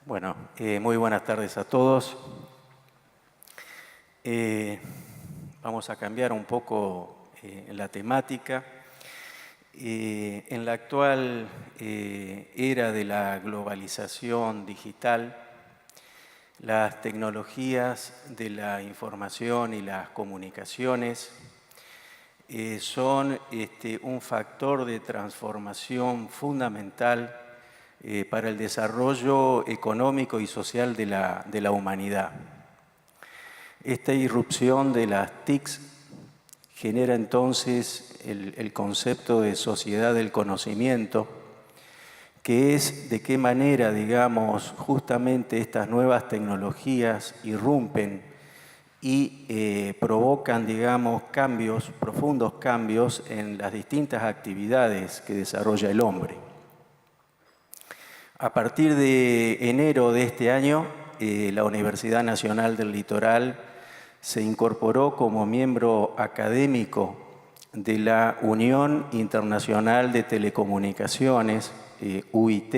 Bueno, muy buenas tardes a todos. Vamos a cambiar un poco la temática. En la actual era de la globalización digital, las tecnologías de la información y las comunicaciones son un factor de transformación fundamental para el desarrollo económico y social de la humanidad. Esta irrupción de las TICs genera entonces el concepto de sociedad del conocimiento, que es de qué manera, digamos, justamente estas nuevas tecnologías irrumpen y provocan, digamos, cambios, profundos cambios en las distintas actividades que desarrolla el hombre. A partir de enero de este año, la Universidad Nacional del Litoral se incorporó como miembro académico de la Unión Internacional de Telecomunicaciones, UIT,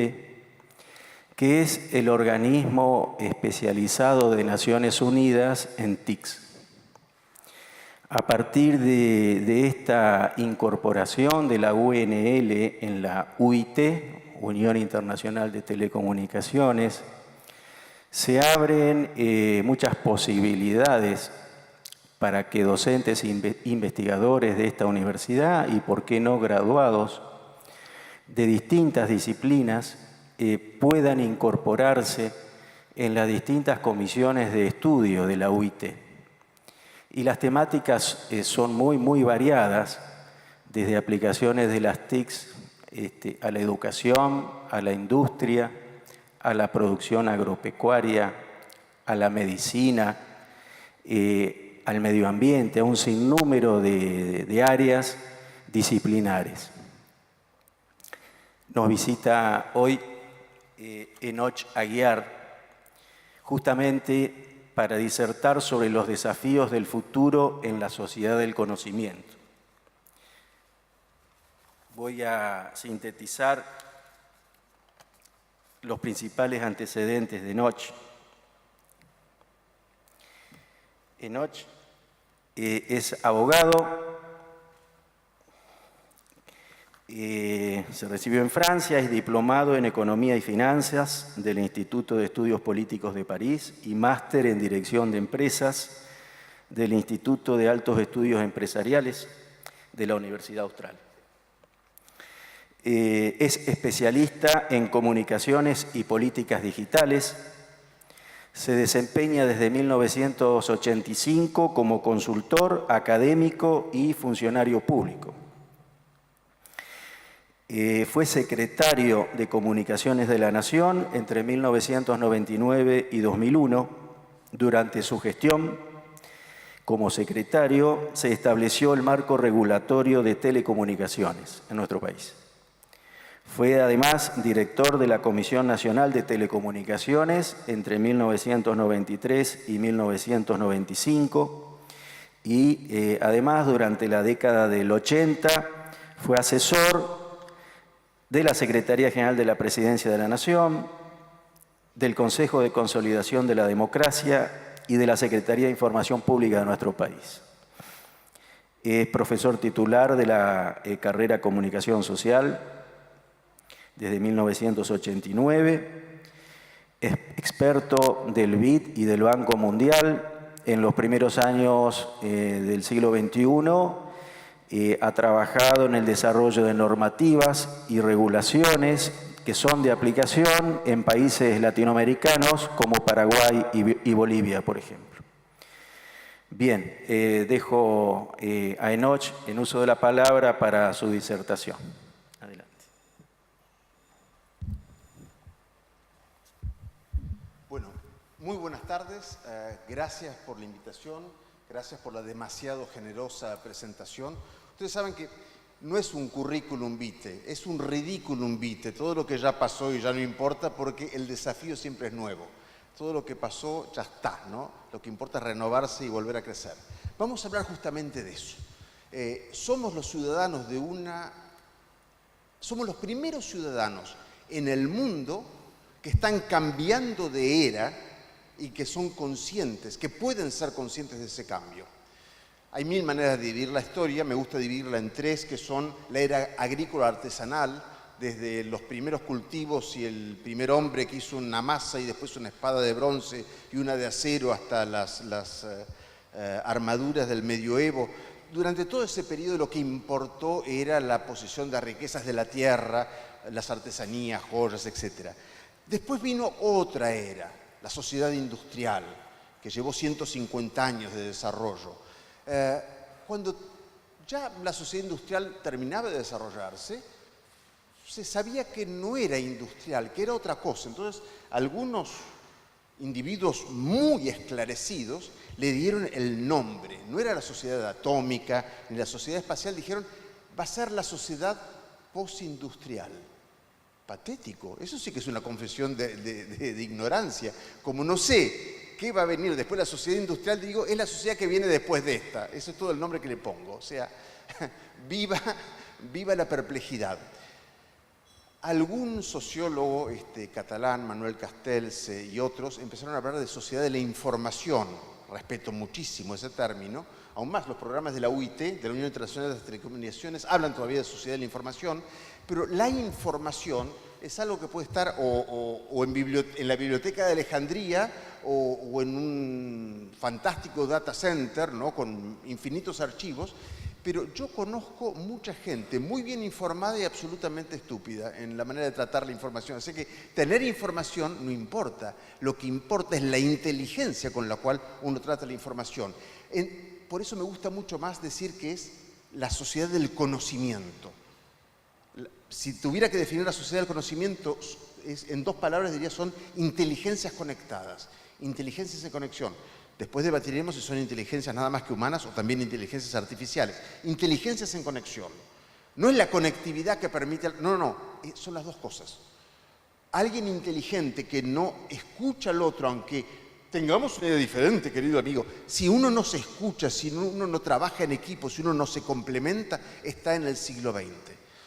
que es el organismo especializado de Naciones Unidas en TICs. A partir de esta incorporación de la UNL en la UIT, Unión Internacional de Telecomunicaciones, se abren muchas posibilidades para que docentes e investigadores de esta universidad y, por qué no, graduados de distintas disciplinas puedan incorporarse en las distintas comisiones de estudio de la UIT. Y las temáticas son muy variadas, desde aplicaciones de las TICs a la educación, a la industria, a la producción agropecuaria, a la medicina, al medio ambiente, a un sinnúmero de áreas disciplinares. Nos visita hoy Enoch Aguiar, justamente para disertar sobre los desafíos del futuro en la sociedad del conocimiento. Voy a sintetizar los principales antecedentes de Enoch. Enoch es abogado, se recibió en Francia, es diplomado en Economía y Finanzas del Instituto de Estudios Políticos de París y máster en Dirección de Empresas del Instituto de Altos Estudios Empresariales de la Universidad Austral. Es especialista en comunicaciones y políticas digitales. Se desempeña desde 1985 como consultor, académico y funcionario público. Fue secretario de Comunicaciones de la Nación entre 1999 y 2001. Durante su gestión como secretario se estableció el marco regulatorio de telecomunicaciones en nuestro país. Fue además director de la Comisión Nacional de Telecomunicaciones entre 1993 y 1995 y además durante la década del 80 fue asesor de la Secretaría General de la Presidencia de la Nación, del Consejo de Consolidación de la Democracia y de la Secretaría de Información Pública de nuestro país. Es profesor titular de la carrera Comunicación Social desde 1989, es experto del BID y del Banco Mundial. En los primeros años del siglo XXI ha trabajado en el desarrollo de normativas y regulaciones que son de aplicación en países latinoamericanos como Paraguay y Bolivia, por ejemplo. Bien, dejo a Enoch en uso de la palabra para su disertación. Adelante. Bueno, muy buenas tardes. Gracias por la invitación, gracias por la demasiado generosa presentación. Ustedes saben que no es un currículum vitae, es un ridiculum vitae. Todo lo que ya pasó y ya no importa porque el desafío siempre es nuevo. Todo lo que pasó ya está, ¿no? Lo que importa es renovarse y volver a crecer. Vamos a hablar justamente de eso. Somos los ciudadanos somos los primeros ciudadanos en el mundo que están cambiando de era y que son conscientes, que pueden ser conscientes de ese cambio. Hay mil maneras de dividir la historia, me gusta dividirla en tres, que son la era agrícola artesanal, desde los primeros cultivos y el primer hombre que hizo una masa y después una espada de bronce y una de acero hasta las armaduras del medioevo. Durante todo ese periodo lo que importó era la posesión de riquezas de la tierra, las artesanías, joyas, etc. Después vino otra era, la sociedad industrial, que llevó 150 años de desarrollo. Cuando ya la sociedad industrial terminaba de desarrollarse, se sabía que no era industrial, que era otra cosa. Entonces, algunos individuos muy esclarecidos le dieron el nombre. No era la sociedad atómica ni la sociedad espacial, dijeron, va a ser la sociedad postindustrial. Patético, eso sí que es una confesión de ignorancia. Como no sé qué va a venir después de la sociedad industrial, digo, es la sociedad que viene después de esta. Eso es todo el nombre que le pongo. O sea, viva la perplejidad. Algún sociólogo catalán, Manuel Castells y otros, empezaron a hablar de sociedad de la información. Respeto muchísimo ese término. Aún más, los programas de la UIT, de la Unión Internacional de las Telecomunicaciones, hablan todavía de sociedad de la información, pero la información es algo que puede estar en la biblioteca de Alejandría o en un fantástico data center, ¿no?, con infinitos archivos. Pero yo conozco mucha gente muy bien informada y absolutamente estúpida en la manera de tratar la información. Así que tener información no importa. Lo que importa es la inteligencia con la cual uno trata la información. Por eso me gusta mucho más decir que es la sociedad del conocimiento. Si tuviera que definir la sociedad del conocimiento, en dos palabras diría son inteligencias conectadas, inteligencias en conexión. Después debatiremos si son inteligencias nada más que humanas o también inteligencias artificiales. Inteligencias en conexión. No es la conectividad que permite... No, son las dos cosas. Alguien inteligente que no escucha al otro, aunque tengamos una idea diferente, querido amigo. Si uno no se escucha, si uno no trabaja en equipo, si uno no se complementa, está en el siglo XX.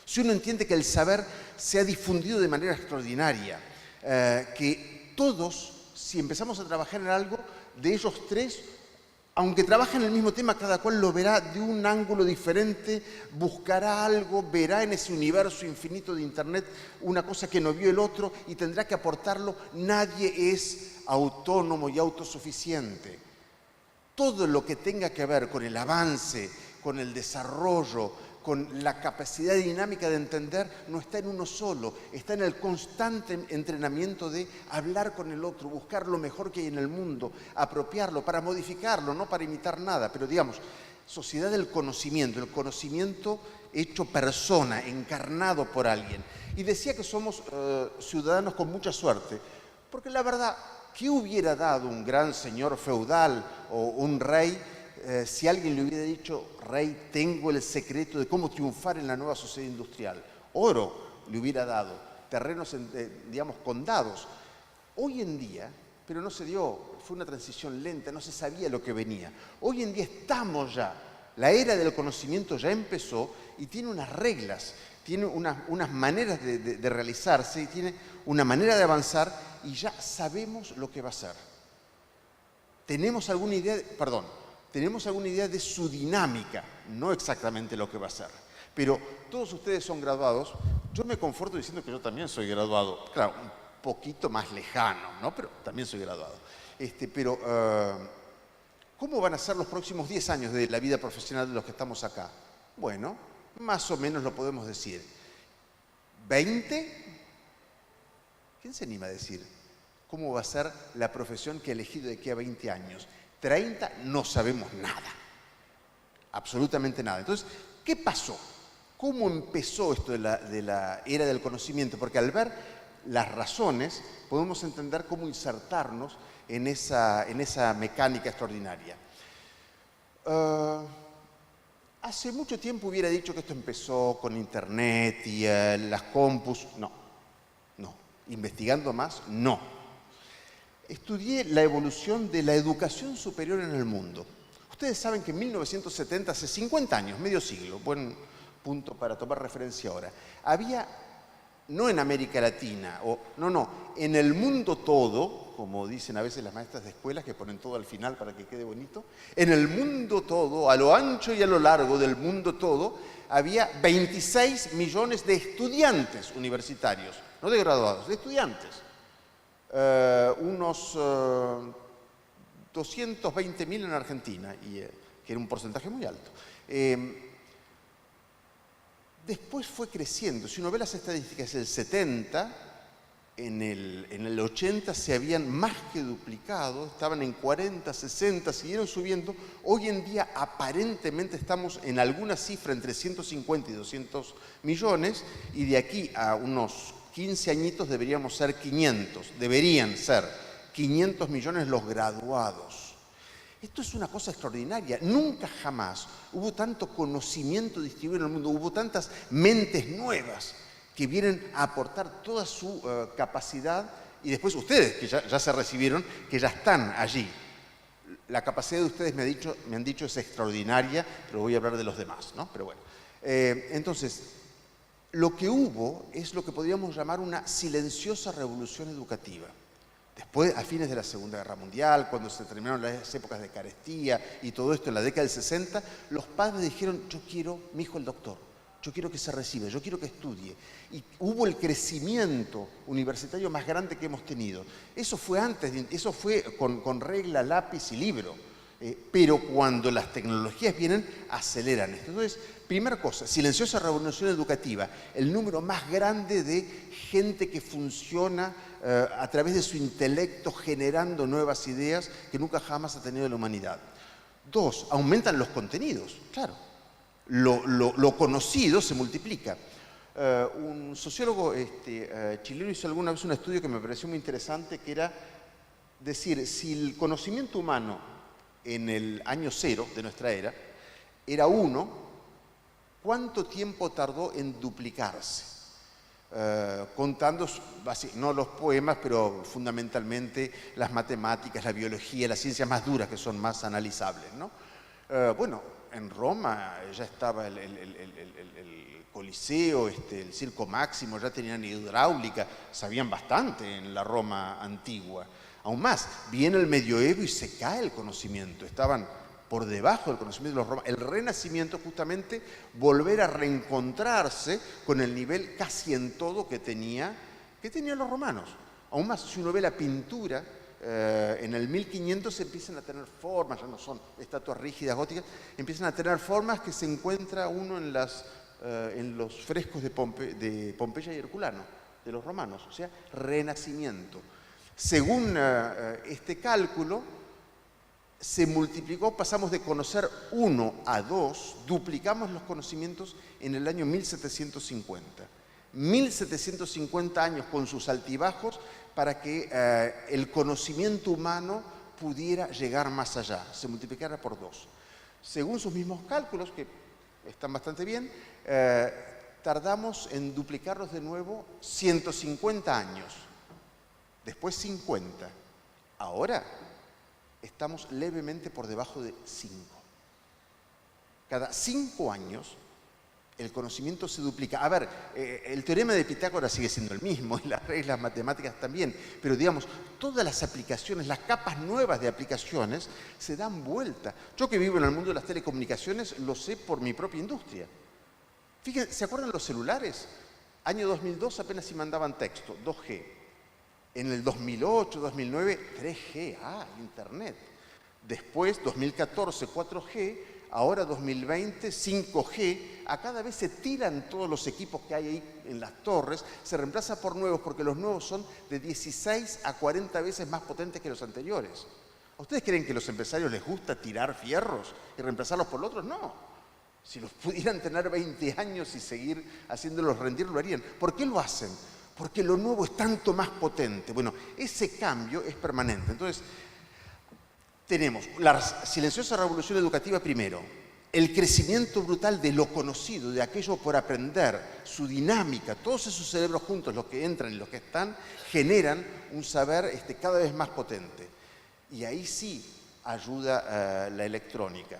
Si uno entiende que el saber se ha difundido de manera extraordinaria, que todos, si empezamos a trabajar en algo, de ellos tres, aunque trabajen en el mismo tema, cada cual lo verá de un ángulo diferente, buscará algo, verá en ese universo infinito de Internet una cosa que no vio el otro y tendrá que aportarlo. Nadie es autónomo y autosuficiente. Todo lo que tenga que ver con el avance, con el desarrollo, con la capacidad dinámica de entender, no está en uno solo, está en el constante entrenamiento de hablar con el otro, buscar lo mejor que hay en el mundo, apropiarlo, para modificarlo, no para imitar nada, pero digamos, sociedad del conocimiento, el conocimiento hecho persona, encarnado por alguien. Y decía que somos ciudadanos con mucha suerte, porque la verdad, ¿qué hubiera dado un gran señor feudal o un rey si alguien le hubiera dicho, rey, tengo el secreto de cómo triunfar en la nueva sociedad industrial? Oro le hubiera dado, terrenos, digamos, condados. Hoy en día, pero no se dio, fue una transición lenta, no se sabía lo que venía. Hoy en día estamos ya, la era del conocimiento ya empezó y tiene unas reglas, tiene unas maneras de realizarse y tiene una manera de avanzar y ya sabemos lo que va a ser. Tenemos alguna idea, tenemos alguna idea de su dinámica, no exactamente lo que va a ser. Pero todos ustedes son graduados. Yo me conforto diciendo que yo también soy graduado. Claro, un poquito más lejano, ¿no? Pero también soy graduado. ¿Cómo van a ser los próximos 10 años de la vida profesional de los que estamos acá? Bueno, más o menos lo podemos decir. ¿20? ¿Quién se anima a decir cómo va a ser la profesión que he elegido de aquí a 20 años? 30, no sabemos nada, absolutamente nada. Entonces, ¿qué pasó? ¿Cómo empezó esto de la era del conocimiento? Porque al ver las razones, podemos entender cómo insertarnos en esa mecánica extraordinaria. Hace mucho tiempo hubiera dicho que esto empezó con Internet y las compus. No. Investigando más, no. Estudié la evolución de la educación superior en el mundo. Ustedes saben que en 1970, hace 50 años, medio siglo, buen punto para tomar referencia ahora, había no en América Latina, no, en el mundo todo, como dicen a veces las maestras de escuelas que ponen todo al final para que quede bonito, en el mundo todo, a lo ancho y a lo largo del mundo todo, había 26 millones de estudiantes universitarios, no de graduados, de estudiantes. Unos 220.000 en Argentina, que era un porcentaje muy alto. Después fue creciendo. Si uno ve las estadísticas, el 70, en el 80 se habían más que duplicado, estaban en 40, 60, siguieron subiendo. Hoy en día aparentemente estamos en alguna cifra entre 150 y 200 millones y de aquí a unos 15 añitos deberían ser 500 millones los graduados. Esto es una cosa extraordinaria. Nunca jamás hubo tanto conocimiento distribuido en el mundo, hubo tantas mentes nuevas que vienen a aportar toda su capacidad y después ustedes, que ya se recibieron, que ya están allí. La capacidad de ustedes, me han dicho, es extraordinaria, pero voy a hablar de los demás, ¿no? Pero bueno. Entonces, lo que hubo es lo que podríamos llamar una silenciosa revolución educativa. Después, a fines de la Segunda Guerra Mundial, cuando se terminaron las épocas de carestía y todo esto en la década del 60, los padres dijeron, yo quiero, mi hijo el doctor, yo quiero que se reciba, yo quiero que estudie. Y hubo el crecimiento universitario más grande que hemos tenido. Eso fue eso fue con regla, lápiz y libro. Pero cuando las tecnologías vienen, aceleran esto. Entonces, primera cosa, silenciosa revolución educativa, el número más grande de gente que funciona a través de su intelecto generando nuevas ideas que nunca jamás ha tenido la humanidad. Dos, aumentan los contenidos, claro. Lo conocido se multiplica. Un sociólogo chileno hizo alguna vez un estudio que me pareció muy interesante, que era decir, si el conocimiento humano en el año 0 de nuestra era era 1, ¿cuánto tiempo tardó en duplicarse? Contando, no los poemas, pero fundamentalmente las matemáticas, la biología, las ciencias más duras que son más analizables, ¿no? Bueno, en Roma ya estaba el Coliseo, el Circo Máximo, ya tenían hidráulica, sabían bastante en la Roma antigua. Aún más, viene el medioevo y se cae el conocimiento, estaban por debajo del conocimiento de los romanos. El Renacimiento justamente volver a reencontrarse con el nivel casi en todo que tenían los romanos. Aún más, si uno ve la pintura, en el 1500 empiezan a tener formas, ya no son estatuas rígidas góticas, empiezan a tener formas que se encuentra uno en los frescos de Pompeya y Herculano, de los romanos, o sea, Renacimiento. Según este cálculo, se multiplicó, pasamos de conocer 1 a 2, duplicamos los conocimientos en el año 1750. 1750 años con sus altibajos para que el conocimiento humano pudiera llegar más allá, se multiplicara por 2. Según sus mismos cálculos, que están bastante bien, tardamos en duplicarlos de nuevo 150 años. Después 50. Ahora estamos levemente por debajo de 5. Cada 5 años el conocimiento se duplica. A ver, el teorema de Pitágoras sigue siendo el mismo y las reglas matemáticas también, pero digamos, todas las aplicaciones, las capas nuevas de aplicaciones se dan vuelta. Yo que vivo en el mundo de las telecomunicaciones lo sé por mi propia industria. Fíjense, ¿se acuerdan los celulares? Año 2002 apenas si mandaban texto, 2G. En el 2008, 2009, 3G, Internet. Después, 2014, 4G, ahora 2020, 5G. A cada vez se tiran todos los equipos que hay ahí en las torres, se reemplaza por nuevos porque los nuevos son de 16 a 40 veces más potentes que los anteriores. ¿Ustedes creen que a los empresarios les gusta tirar fierros y reemplazarlos por los otros? No. Si los pudieran tener 20 años y seguir haciéndolos rendir, lo harían. ¿Por qué lo hacen? Porque lo nuevo es tanto más potente. Bueno, ese cambio es permanente. Entonces, tenemos la silenciosa revolución educativa primero, el crecimiento brutal de lo conocido, de aquello por aprender, su dinámica, todos esos cerebros juntos, los que entran y los que están, generan un saber cada vez más potente. Y ahí sí ayuda la electrónica.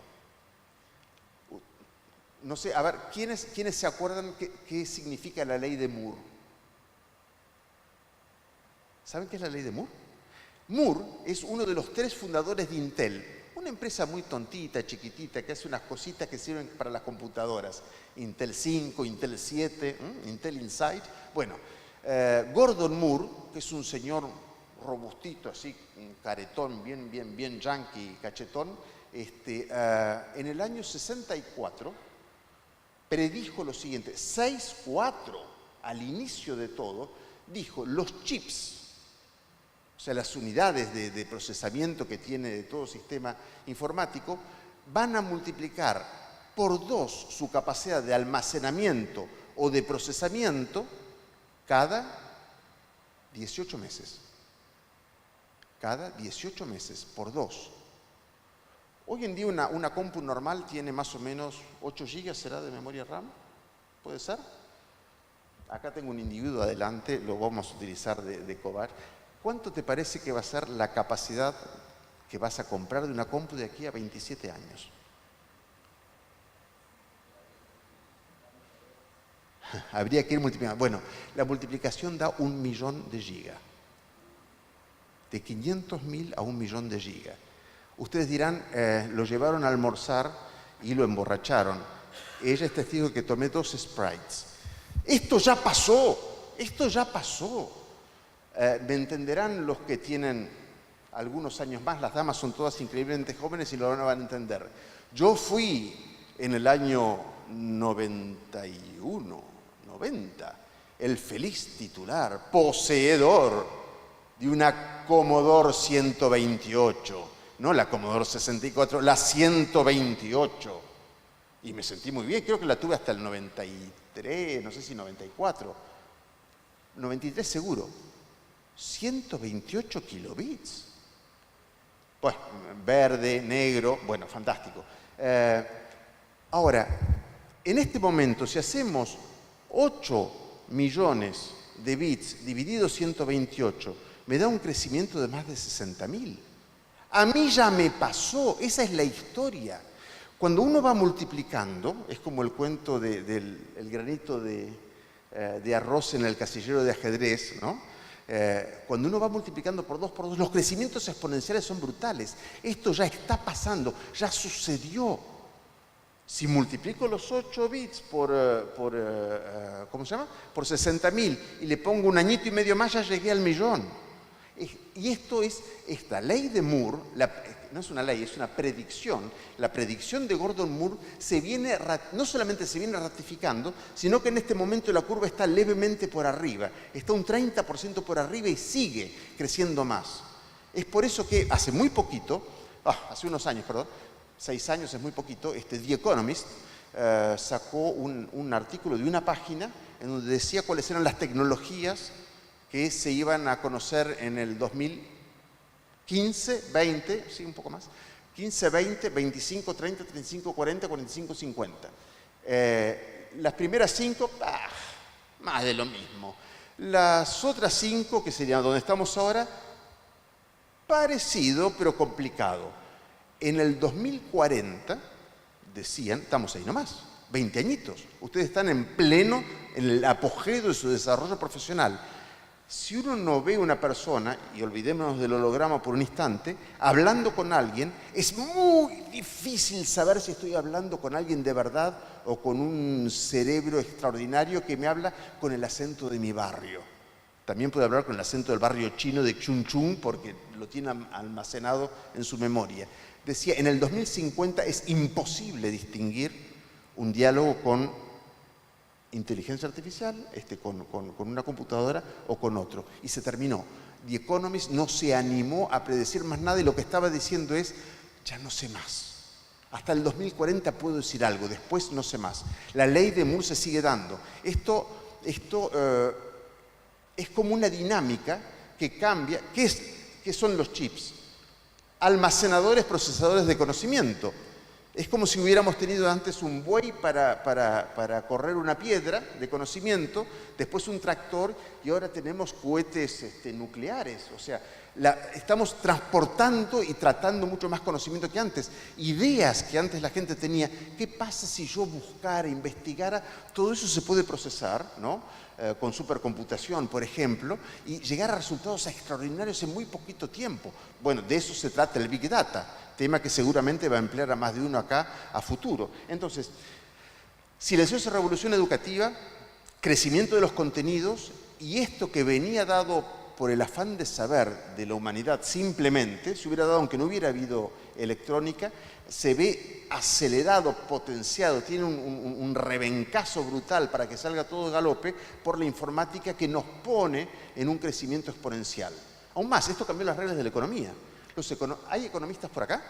No sé, a ver, ¿quiénes se acuerdan qué significa la ley de Moore? ¿Saben qué es la ley de Moore? Moore es uno de los 3 fundadores de Intel, una empresa muy tontita, chiquitita, que hace unas cositas que sirven para las computadoras. Intel 5, Intel 7, Intel Inside. Bueno, Gordon Moore, que es un señor robustito, así, un caretón, bien yankee, cachetón, en el año 64 predijo lo siguiente, 6-4, al inicio de todo, dijo, los chips, o sea, las unidades de procesamiento que tiene de todo sistema informático, van a multiplicar por 2 su capacidad de almacenamiento o de procesamiento cada 18 meses. Cada 18 meses, por 2. Hoy en día una compu normal tiene más o menos 8 GB, ¿será de memoria RAM? ¿Puede ser? Acá tengo un individuo adelante, lo vamos a utilizar de cobar. ¿Cuánto te parece que va a ser la capacidad que vas a comprar de una compu de aquí a 27 años? Habría que ir multiplicando. Bueno, la multiplicación da 1 millón de gigas. De 500.000 a 1 millón de gigas. Ustedes dirán, lo llevaron a almorzar y lo emborracharon. Ella es testigo de que tomé 2 Sprites. Esto ya pasó, esto ya pasó. Me entenderán los que tienen algunos años más, las damas son todas increíblemente jóvenes y lo van a entender. Yo fui en el año 91, 90, el feliz titular, poseedor de una Commodore 128, no la Commodore 64, la 128. Y me sentí muy bien, creo que la tuve hasta el 93, no sé si 94. 93 seguro. 128 kilobits. Pues, verde, negro, bueno, fantástico. Ahora, en este momento, si hacemos 8 millones de bits dividido 128, me da un crecimiento de más de 60.000. A mí ya me pasó, esa es la historia. Cuando uno va multiplicando, es como el cuento del granito de arroz en el casillero de ajedrez, ¿no? Cuando uno va multiplicando por 2, los crecimientos exponenciales son brutales. Esto ya está pasando, ya sucedió. Si multiplico los 8 bits por 60.000 y le pongo un añito y medio más, ya llegué al millón. Y esto es esta ley de Moore, no es una ley, es una predicción. La predicción de Gordon Moore no solamente se viene ratificando, sino que en este momento la curva está levemente por arriba. Está un 30% por arriba y sigue creciendo más. Es por eso que hace muy poquito, hace unos años, 6 años es muy poquito, The Economist sacó un artículo de una página en donde decía cuáles eran las tecnologías que se iban a conocer en el 2015, 20, sí, un poco más, 15, 20, 25, 30, 35, 40, 45, 50. Las primeras 5, más de lo mismo. Las otras 5, que serían donde estamos ahora, parecido pero complicado. En el 2040, decían, estamos ahí nomás, 20 añitos. Ustedes están en el apogeo de su desarrollo profesional. Si uno no ve una persona, y olvidémonos del holograma por un instante, hablando con alguien, es muy difícil saber si estoy hablando con alguien de verdad o con un cerebro extraordinario que me habla con el acento de mi barrio. También puede hablar con el acento del barrio chino de Chun Chun porque lo tiene almacenado en su memoria. Decía, en el 2050 es imposible distinguir un diálogo con inteligencia artificial, con una computadora o con otro. Y se terminó. The Economist no se animó a predecir más nada y lo que estaba diciendo es, ya no sé más. Hasta el 2040 puedo decir algo, después no sé más. La ley de Moore se sigue dando. Esto es como una dinámica que cambia. ¿Qué son los chips? Almacenadores, procesadores de conocimiento. Es como si hubiéramos tenido antes un buey para correr una piedra de conocimiento, después un tractor y ahora tenemos cohetes nucleares. O sea, estamos transportando y tratando mucho más conocimiento que antes. Ideas que antes la gente tenía. ¿Qué pasa si yo buscara, investigara? Todo eso se puede procesar, ¿no? con supercomputación, por ejemplo, y llegar a resultados extraordinarios en muy poquito tiempo. Bueno, de eso se trata el Big Data, tema que seguramente va a emplear a más de uno acá a futuro. Entonces, silenciosa revolución educativa, crecimiento de los contenidos, y esto que venía dado por el afán de saber de la humanidad simplemente, se hubiera dado aunque no hubiera habido electrónica, se ve acelerado, potenciado, tiene un rebencazo brutal para que salga todo de galope por la informática que nos pone en un crecimiento exponencial. Aún más, esto cambió las reglas de la economía. ¿Hay economistas por acá?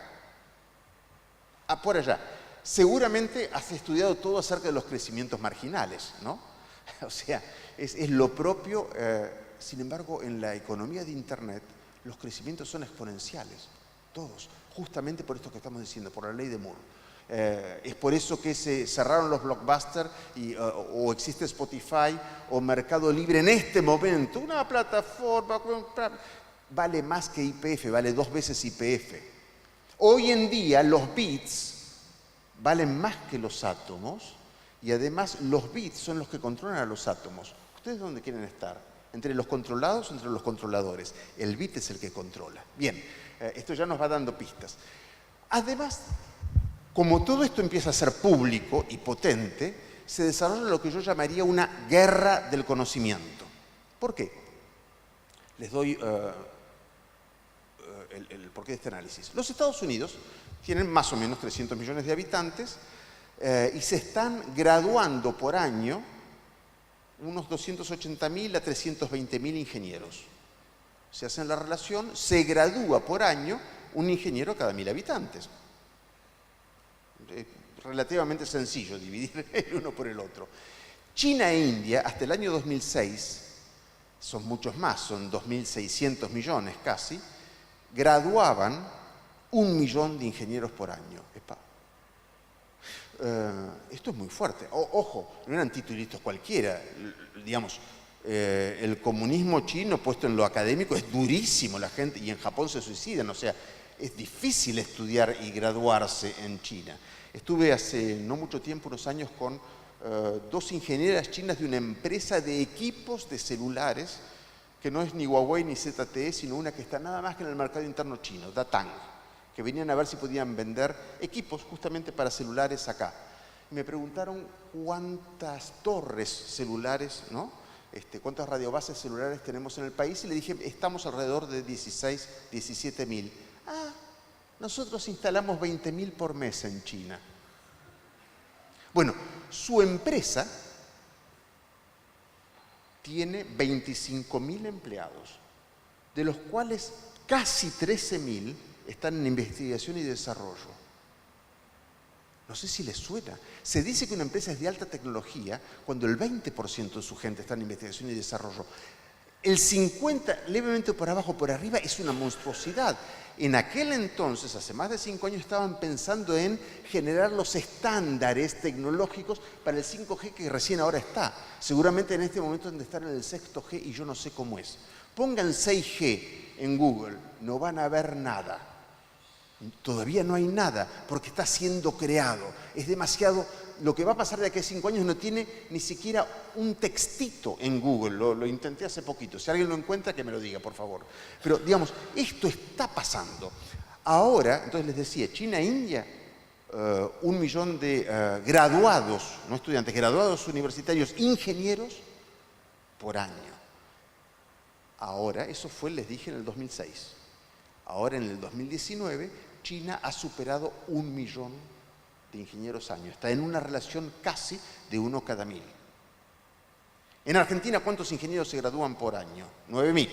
Ah, por allá. Seguramente has estudiado todo acerca de los crecimientos marginales, ¿no? O sea, es lo propio. Sin embargo, en la economía de Internet, los crecimientos son exponenciales, todos, justamente por esto que estamos diciendo, por la ley de Moore. Es por eso que se cerraron los blockbusters o existe Spotify o Mercado Libre en este momento. Una plataforma vale más que YPF, vale 2 veces YPF. Hoy en día los bits valen más que los átomos y además los bits son los que controlan a los átomos. ¿Ustedes dónde quieren estar? ¿Entre los controlados o entre los controladores? El bit es el que controla. Bien, esto ya nos va dando pistas. Además, como todo esto empieza a ser público y potente, se desarrolla lo que yo llamaría una guerra del conocimiento. ¿Por qué? Les doy el porqué de este análisis. Los Estados Unidos tienen más o menos 300 millones de habitantes y se están graduando por año unos 280.000 a 320.000 ingenieros. Se hacen la relación, se gradúa por año un ingeniero cada 1.000 habitantes. Es relativamente sencillo dividir el uno por el otro. China e India, hasta el año 2006, son muchos más, son 2.600 millones casi, graduaban 1 millón de ingenieros por año. Esto es muy fuerte. Ojo, no eran titulitos cualquiera. Digamos, el comunismo chino puesto en lo académico es durísimo, la gente, y en Japón se suicidan. O sea, es difícil estudiar y graduarse en China. Estuve hace no mucho tiempo, unos años, con 2 ingenieras chinas de una empresa de equipos de celulares que no es ni Huawei ni ZTE, sino una que está nada más que en el mercado interno chino, Datang, que venían a ver si podían vender equipos justamente para celulares acá. Y me preguntaron cuántas torres celulares, ¿no? Cuántas radiobases celulares tenemos en el país, y le dije, estamos alrededor de 16, 17.000. Ah, nosotros instalamos 20.000 por mes en China. Bueno, su empresa tiene 25.000 empleados, de los cuales casi 13.000 están en investigación y desarrollo. No sé si les suena. Se dice que una empresa es de alta tecnología cuando el 20% de su gente está en investigación y desarrollo. El 50%, levemente por abajo, por arriba, es una monstruosidad. En aquel entonces, hace más de 5 años, estaban pensando en generar los estándares tecnológicos para el 5G que recién ahora está. Seguramente en este momento deben estar en el 6G y yo no sé cómo es. Pongan 6G en Google, no van a ver nada. Todavía no hay nada, porque está siendo creado. Es demasiado. Lo que va a pasar de aquí a 5 años no tiene ni siquiera un textito en Google. Lo intenté hace poquito. Si alguien lo encuentra, que me lo diga, por favor. Pero, digamos, esto está pasando. Ahora, entonces les decía, China e India, 1 millón de graduados, no estudiantes, graduados universitarios, ingenieros, por año. Ahora, eso fue, les dije, en el 2006. Ahora, en el 2019, China ha superado 1 millón de ingenieros año. Está en una relación casi de 1 cada 1.000. En Argentina, ¿cuántos ingenieros se gradúan por año? 9.000.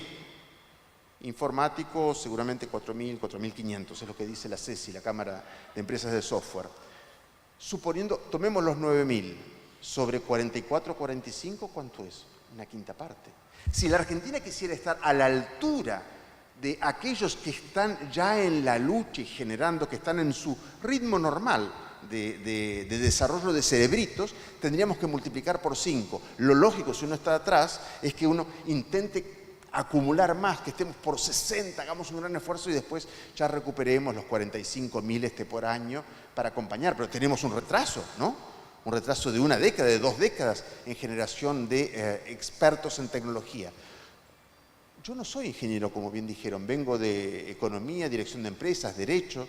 Informáticos, seguramente 4.000, 4.500. Es lo que dice la CESI, la Cámara de Empresas de Software. Suponiendo, tomemos los 9.000 sobre 44, 45, ¿cuánto es? Una quinta parte. Si la Argentina quisiera estar a la altura de aquellos que están ya en la lucha y generando, que están en su ritmo normal de desarrollo de cerebritos, tendríamos que multiplicar por 5. Lo lógico, si uno está atrás, es que uno intente acumular más, que estemos por 60, hagamos un gran esfuerzo y después ya recuperemos los 45.000 por año para acompañar. Pero tenemos un retraso, ¿no? un retraso de 1 década, de 2 décadas en generación de expertos en tecnología. Yo no soy ingeniero, como bien dijeron, vengo de economía, dirección de empresas, derecho,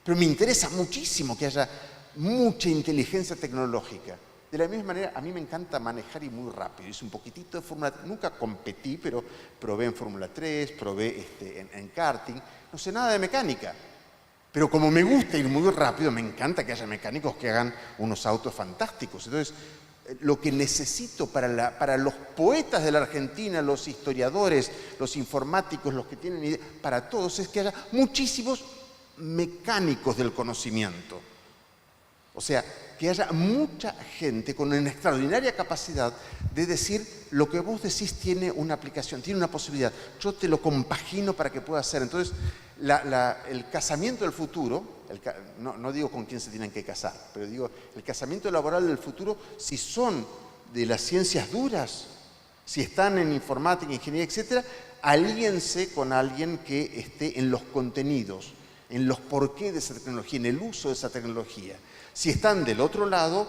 pero me interesa muchísimo que haya mucha inteligencia tecnológica. De la misma manera, a mí me encanta manejar y muy rápido. Hice un poquitito de Fórmula 3, nunca competí, pero probé en Fórmula 3, probé en karting, no sé nada de mecánica. Pero como me gusta ir muy rápido, me encanta que haya mecánicos que hagan unos autos fantásticos. Entonces, lo que necesito para los poetas de la Argentina, los historiadores, los informáticos, los que tienen ideas, para todos es que haya muchísimos mecánicos del conocimiento. O sea, que haya mucha gente con una extraordinaria capacidad de decir lo que vos decís tiene una aplicación, tiene una posibilidad. Yo te lo compagino para que pueda ser. Entonces, el casamiento del futuro, no digo con quién se tienen que casar, pero digo, el casamiento laboral del futuro, si son de las ciencias duras, si están en informática, ingeniería, etc., alíense con alguien que esté en los contenidos, en los porqués de esa tecnología, en el uso de esa tecnología. Si están del otro lado,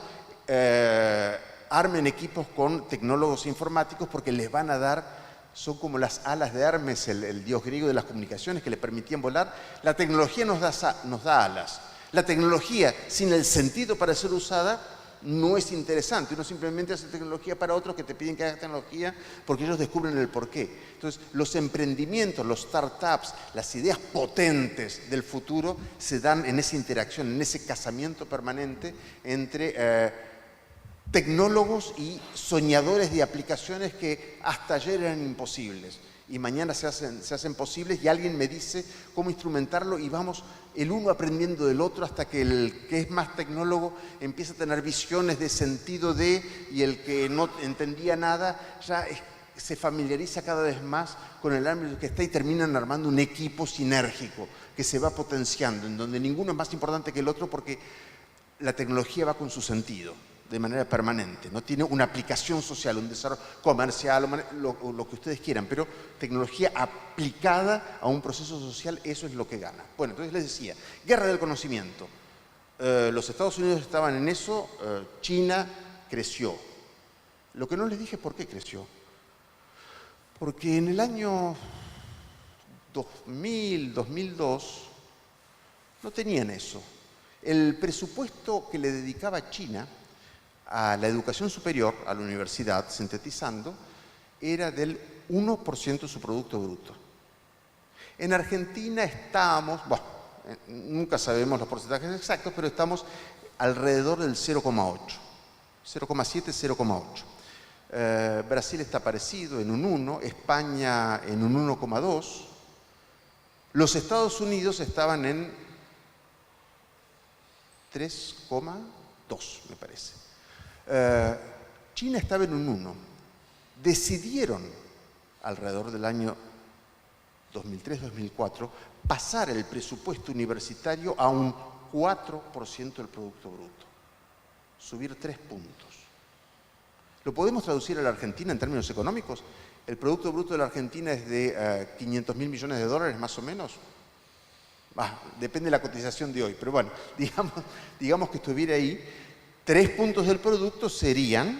armen equipos con tecnólogos informáticos porque les van a dar, son como las alas de Hermes, el dios griego de las comunicaciones que le permitían volar. La tecnología nos da alas. La tecnología sin el sentido para ser usada no es interesante. Uno simplemente hace tecnología para otros que te piden que hagas tecnología porque ellos descubren el porqué. Entonces, los emprendimientos, los startups, las ideas potentes del futuro se dan en esa interacción, en ese casamiento permanente entre tecnólogos y soñadores de aplicaciones que hasta ayer eran imposibles y mañana se hacen posibles, y alguien me dice cómo instrumentarlo y vamos el uno aprendiendo del otro hasta que el que es más tecnólogo empieza a tener visiones de sentido de, y el que no entendía nada ya se familiariza cada vez más con el ámbito que está y terminan armando un equipo sinérgico que se va potenciando, en donde ninguno es más importante que el otro porque la tecnología va con su sentido de manera permanente, no tiene una aplicación social, un desarrollo comercial, lo que ustedes quieran, pero tecnología aplicada a un proceso social, eso es lo que gana. Bueno, entonces les decía, guerra del conocimiento. Los Estados Unidos estaban en eso, China creció. Lo que no les dije es por qué creció. Porque en el año 2000, 2002, no tenían eso. El presupuesto que le dedicaba China a la educación superior, a la universidad, sintetizando, era del 1% de su Producto Bruto. En Argentina estamos, nunca sabemos los porcentajes exactos, pero estamos alrededor del 0,8, 0,7, 0,8. Brasil está parecido en un 1, España en un 1,2. Los Estados Unidos estaban en 3,2, me parece. China estaba en un 1. Decidieron, alrededor del año 2003-2004, pasar el presupuesto universitario a un 4% del Producto Bruto. Subir 3 puntos. ¿Lo podemos traducir a la Argentina en términos económicos? El Producto Bruto de la Argentina es de 500.000 millones de dólares, más o menos. Depende de la cotización de hoy, pero bueno, digamos que estuviera ahí. 3 puntos del producto serían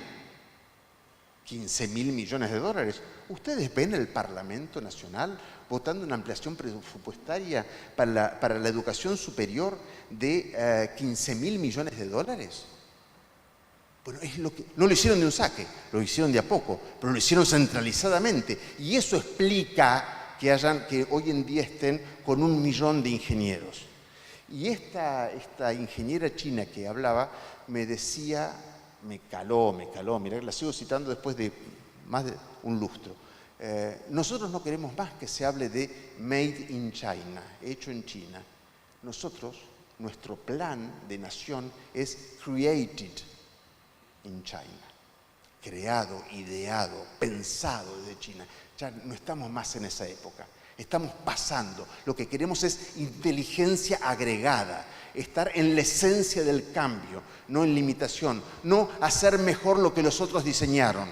15.000 millones de dólares. ¿Ustedes ven el Parlamento Nacional votando una ampliación presupuestaria para la educación superior de 15.000 millones de dólares? Bueno, es lo que, no lo hicieron de un saque, lo hicieron de a poco, pero lo hicieron centralizadamente. Y eso explica que hoy en día estén con 1 millón de ingenieros. Y esta ingeniera china que hablaba me decía, me caló, mirá, la sigo citando después de más de un lustro. Nosotros no queremos más que se hable de Made in China, hecho en China. Nosotros, nuestro plan de nación es Created in China. Creado, ideado, pensado desde China. Ya no estamos más en esa época. Estamos pasando. Lo que queremos es inteligencia agregada, estar en la esencia del cambio, no en limitación, no hacer mejor lo que los otros diseñaron.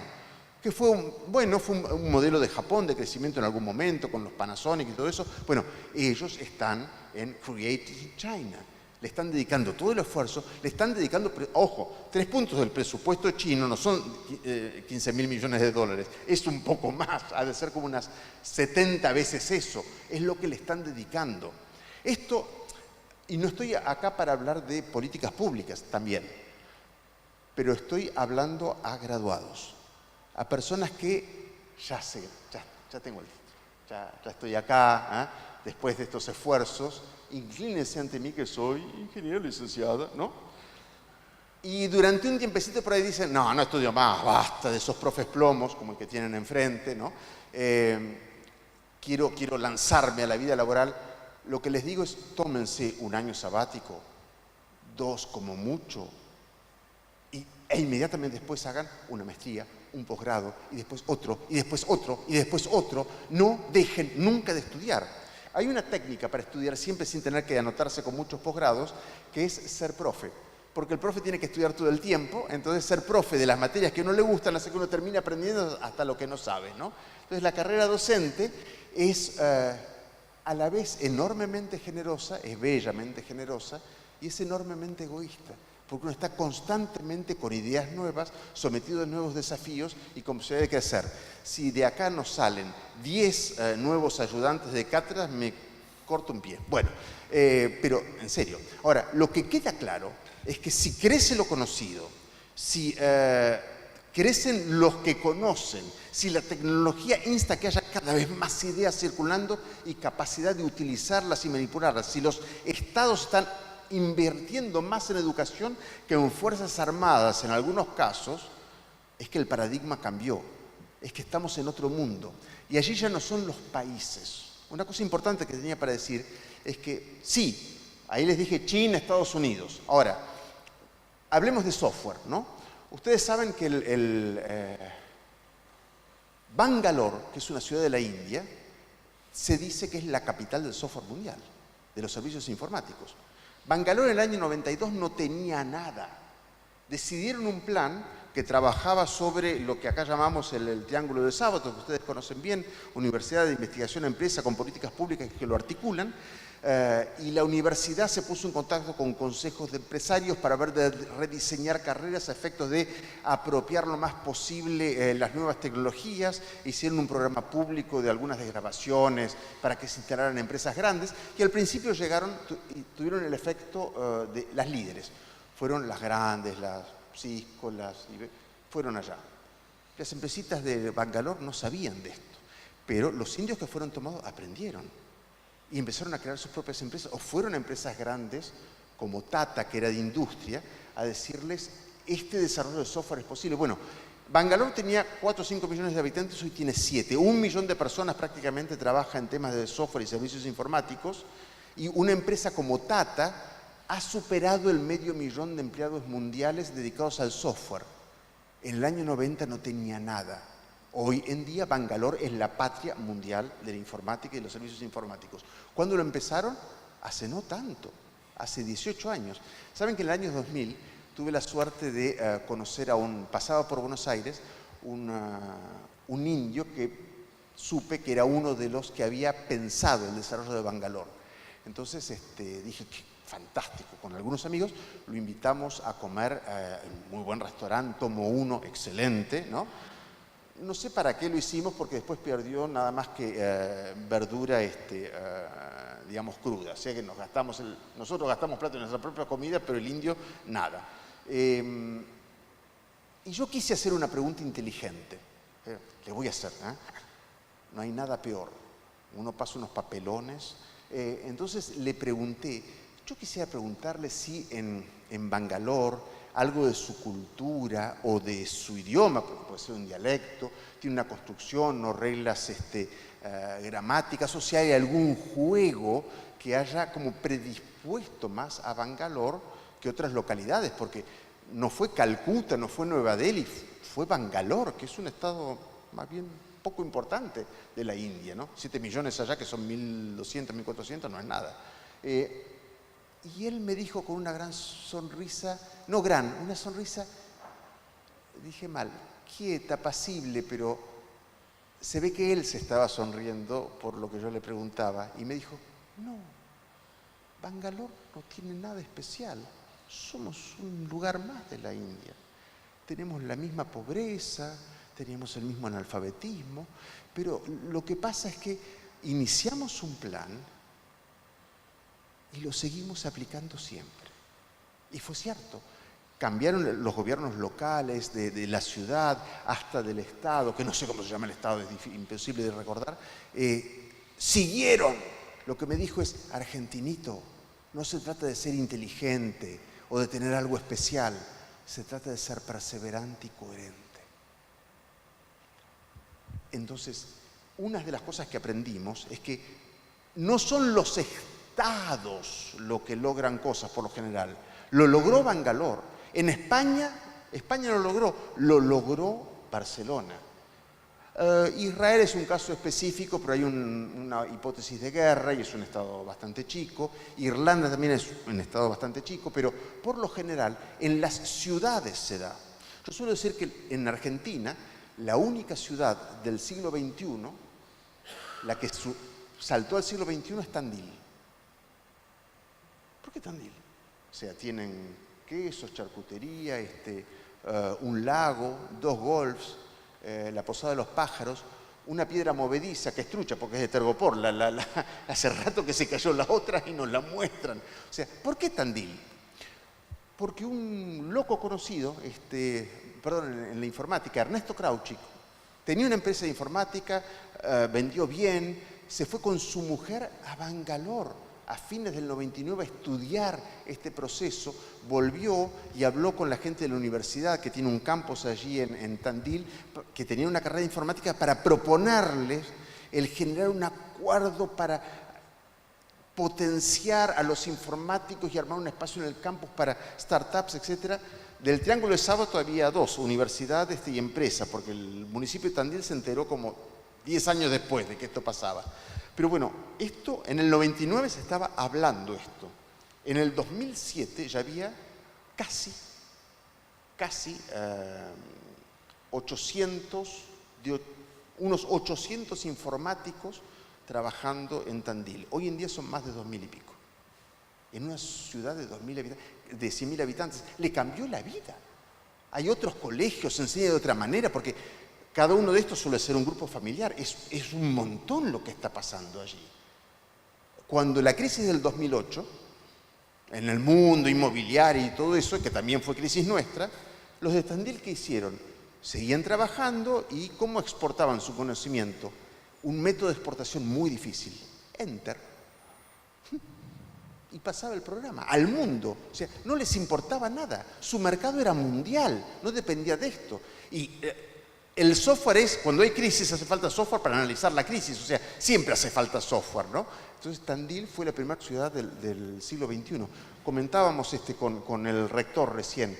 Que fue un modelo de Japón de crecimiento en algún momento, con los Panasonic y todo eso. Bueno, ellos están en Created in China. le están dedicando todo el esfuerzo, le están dedicando, ojo, 3 puntos del presupuesto chino no son 15.000 millones de dólares, es un poco más, ha de ser como unas 70 veces eso, es lo que le están dedicando. Esto, y no estoy acá para hablar de políticas públicas también, pero estoy hablando a graduados, a personas que ya tengo el título, ya estoy acá, después de estos esfuerzos, inclínense ante mí que soy ingeniero licenciada, ¿no? Y durante un tiempecito por ahí dicen, no estudio más, basta de esos profes plomos como el que tienen enfrente, ¿no? Quiero lanzarme a la vida laboral. Lo que les digo es, tómense un año sabático, 2 como mucho, e inmediatamente después hagan una maestría, un posgrado, y después otro, y después otro, y después otro. No dejen nunca de estudiar. Hay una técnica para estudiar siempre sin tener que anotarse con muchos posgrados, que es ser profe. Porque el profe tiene que estudiar todo el tiempo, entonces ser profe de las materias que a uno le gustan hace que uno termine aprendiendo hasta lo que no sabe, ¿no? Entonces la carrera docente es a la vez enormemente generosa, es bellamente generosa y es enormemente egoísta. Porque uno está constantemente con ideas nuevas, sometido a nuevos desafíos y con posibilidad de crecer. Si de acá nos salen 10 nuevos ayudantes de cátedras, me corto un pie. Bueno, pero en serio. Ahora, lo que queda claro es que si crece lo conocido, si crecen los que conocen, si la tecnología insta que haya cada vez más ideas circulando y capacidad de utilizarlas y manipularlas, si los estados están invirtiendo más en educación que en fuerzas armadas en algunos casos, es que el paradigma cambió, es que estamos en otro mundo. Y allí ya no son los países. Una cosa importante que tenía para decir es que sí, ahí les dije China, Estados Unidos. Ahora, hablemos de software, ¿no? Ustedes saben que Bangalore, que es una ciudad de la India, se dice que es la capital del software mundial, de los servicios informáticos. Bangalore en el año 92 no tenía nada. Decidieron un plan que trabajaba sobre lo que acá llamamos el triángulo de Sábato, que ustedes conocen bien, Universidad de Investigación Empresa con políticas públicas que lo articulan, y la universidad se puso en contacto con consejos de empresarios para ver de rediseñar carreras a efectos de apropiar lo más posible las nuevas tecnologías. Hicieron un programa público de algunas desgrabaciones para que se instalaran empresas grandes, que al principio llegaron y tuvieron el efecto de las líderes. Fueron las grandes, las Cisco, fueron allá. Las empresitas de Bangalore no sabían de esto, pero los indios que fueron tomados aprendieron y empezaron a crear sus propias empresas, o fueron a empresas grandes como Tata, que era de industria, a decirles, este desarrollo de software es posible. Bueno, Bangalore tenía 4 o 5 millones de habitantes, hoy tiene 7. 1 millón de personas prácticamente trabaja en temas de software y servicios informáticos, y una empresa como Tata ha superado el 500.000 de empleados mundiales dedicados al software. En el año 90 no tenía nada. Hoy en día Bangalore es la patria mundial de la informática y de los servicios informáticos. ¿Cuándo lo empezaron? Hace no tanto, hace 18 años. Saben que en el año 2000 tuve la suerte de conocer pasaba por Buenos Aires, un indio que supe que era uno de los que había pensado el desarrollo de Bangalore. Entonces dije, qué fantástico, con algunos amigos lo invitamos a comer en un muy buen restaurante, Tomo Uno, excelente, ¿no? No sé para qué lo hicimos, porque después perdió nada más que verdura, digamos, cruda. O sea que nosotros gastamos plata en nuestra propia comida, pero el indio, nada. Y yo quise hacer una pregunta inteligente. Le voy a hacer, No hay nada peor. Uno pasa unos papelones. Entonces le pregunté, yo quisiera preguntarle si en Bangalore algo de su cultura o de su idioma, porque puede ser un dialecto, tiene una construcción o reglas gramáticas, o si hay algún juego que haya como predispuesto más a Bangalore que otras localidades, porque no fue Calcuta, no fue Nueva Delhi, fue Bangalore, que es un estado más bien poco importante de la India, ¿no? 7 millones allá, que son 1.200, 1.400, no es nada. Y él me dijo con una gran sonrisa, una sonrisa, dije mal, quieta, apacible, pero se ve que él se estaba sonriendo por lo que yo le preguntaba. Y me dijo, Bangalore no tiene nada especial. Somos un lugar más de la India. Tenemos la misma pobreza, tenemos el mismo analfabetismo, pero lo que pasa es que iniciamos un plan y lo seguimos aplicando siempre. Y fue cierto. Cambiaron los gobiernos locales, de la ciudad hasta del Estado, que no sé cómo se llama el Estado, es imposible de recordar, siguieron. Lo que me dijo es: argentinito, no se trata de ser inteligente o de tener algo especial, se trata de ser perseverante y coherente. Entonces, una de las cosas que aprendimos es que no son los estados los que logran cosas por lo general. Lo logró Bangalore. En España lo logró Barcelona. Israel es un caso específico, pero hay una hipótesis de guerra y es un estado bastante chico. Irlanda también es un estado bastante chico, pero por lo general en las ciudades se da. Yo suelo decir que en Argentina la única ciudad del siglo XXI, la que saltó al siglo XXI, es Tandil. ¿Por qué Tandil? O sea, tienen quesos, charcutería, un lago, 2 golfs, la Posada de los Pájaros, una piedra movediza que es trucha porque es de Tergopor, hace rato que se cayó la otra y nos la muestran. O sea, ¿por qué Tandil? Porque un loco conocido, en la informática, Ernesto Krauchik, tenía una empresa de informática, vendió bien, se fue con su mujer a Bangalore a fines del 99 a estudiar este proceso, volvió y habló con la gente de la universidad que tiene un campus allí en Tandil, que tenía una carrera de informática, para proponerles el generar un acuerdo para potenciar a los informáticos y armar un espacio en el campus para startups, etc. Del Triángulo de Sábato había 2, universidad y empresa, porque el municipio de Tandil se enteró como 10 años después de que esto pasaba. Pero bueno, esto en el 99 se estaba hablando esto. En el 2007 ya había casi unos 800 informáticos trabajando en Tandil. Hoy en día son más de 2000 y pico. En una ciudad de 100.000 habitantes. Le cambió la vida. Hay otros colegios, se enseña de otra manera, porque cada uno de estos suele ser un grupo familiar. Es un montón lo que está pasando allí. Cuando la crisis del 2008, en el mundo inmobiliario y todo eso, que también fue crisis nuestra, los de Tandil, ¿qué hicieron? Seguían trabajando y ¿cómo exportaban su conocimiento? Un método de exportación muy difícil. Enter. Y pasaba el programa al mundo. O sea, no les importaba nada. Su mercado era mundial, no dependía de esto. Y el software es, cuando hay crisis hace falta software para analizar la crisis, o sea, siempre hace falta software, ¿no? Entonces Tandil fue la primera ciudad del siglo XXI. Comentábamos con el rector recién.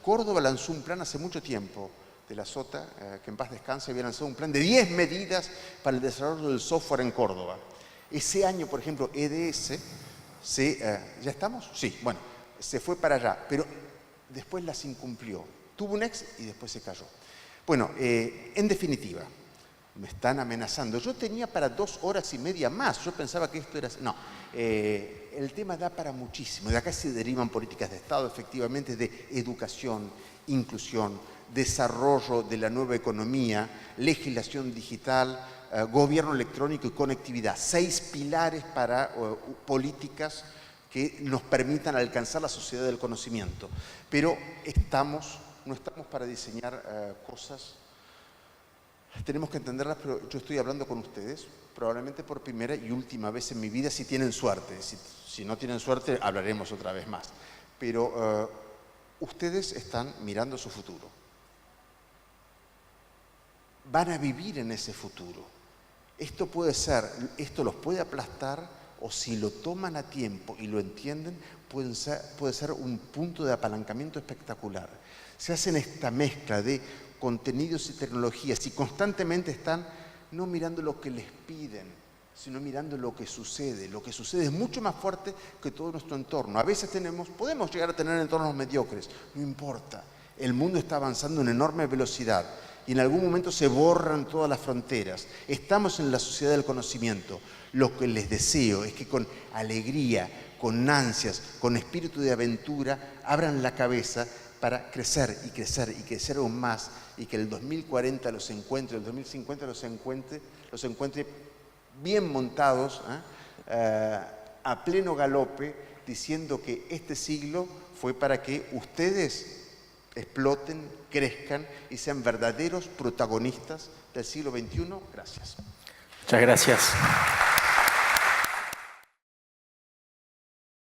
Córdoba lanzó un plan hace mucho tiempo, de la Sota, que en paz descanse, había lanzado un plan de 10 medidas para el desarrollo del software en Córdoba. Ese año, por ejemplo, EDS, ¿ya estamos? Sí, bueno, se fue para allá, pero después las incumplió. Tuvo un éxito y después se cayó. Bueno, en definitiva, me están amenazando. Yo tenía para 2 horas y media más. Yo pensaba que esto era... No, el tema da para muchísimo. De acá se derivan políticas de Estado, efectivamente, de educación, inclusión, desarrollo de la nueva economía, legislación digital, gobierno electrónico y conectividad. 6 pilares para políticas que nos permitan alcanzar la sociedad del conocimiento. Pero no estamos para diseñar cosas. Tenemos que entenderlas, pero yo estoy hablando con ustedes, probablemente por primera y última vez en mi vida, si tienen suerte. Si no tienen suerte, hablaremos otra vez más. Pero ustedes están mirando su futuro. Van a vivir en ese futuro. Esto los puede aplastar, o si lo toman a tiempo y lo entienden, puede ser un punto de apalancamiento espectacular. Se hacen esta mezcla de contenidos y tecnologías y constantemente están no mirando lo que les piden, sino mirando lo que sucede. Lo que sucede es mucho más fuerte que todo nuestro entorno. A veces podemos llegar a tener entornos mediocres, no importa. El mundo está avanzando en enorme velocidad y en algún momento se borran todas las fronteras. Estamos en la sociedad del conocimiento. Lo que les deseo es que con alegría, con ansias, con espíritu de aventura, abran la cabeza para crecer y crecer y crecer aún más, y que el 2040 los encuentre, el 2050 los encuentre bien montados, a pleno galope, diciendo que este siglo fue para que ustedes exploten, crezcan y sean verdaderos protagonistas del siglo XXI. Gracias. Muchas gracias.